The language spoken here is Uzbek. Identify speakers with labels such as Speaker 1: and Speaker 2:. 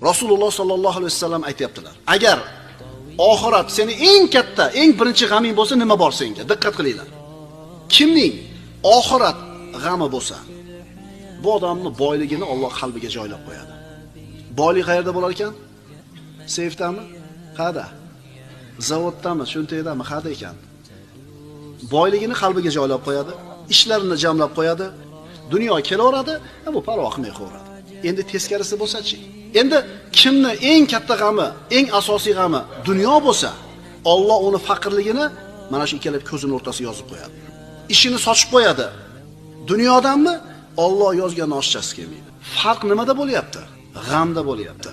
Speaker 1: Rasululloh sollallohu alayhi vasallam aytayaptilar. Agar oxirat seni eng katta, eng birinchi g'aming bo'lsa, nima bor senga? Diqqat qilinglar. Kimning oxirat g'ami bo'lsa, bu odamning boyligini Alloh qalbiga joylab qo'yadi. Boylik qayerda bo'lar ekan? Seyfdami? Qayerda? Zavoddami, cho'ntakdami, qayerda ekan? Boyligini qalbiga joylab qo'yadi, ishlarini jamlab qo'yadi, dunyo kelaveradi, bu parvo qilmay qo'yadi. Endi teskarisi bo'lsa-chi? Endi kimni eng katta g'ami, eng asosiy g'ami dunyo bo'lsa, Alloh uni faqirligini mana shu ikkala ko'zining o'rtasiga yozib qo'yadi. Ishini sochib qo'yadi. Dunyodanmi? Alloh yozgan oshchasi kelmaydi. Farq nimada bo'lyapti? G'amda bo'lyapti.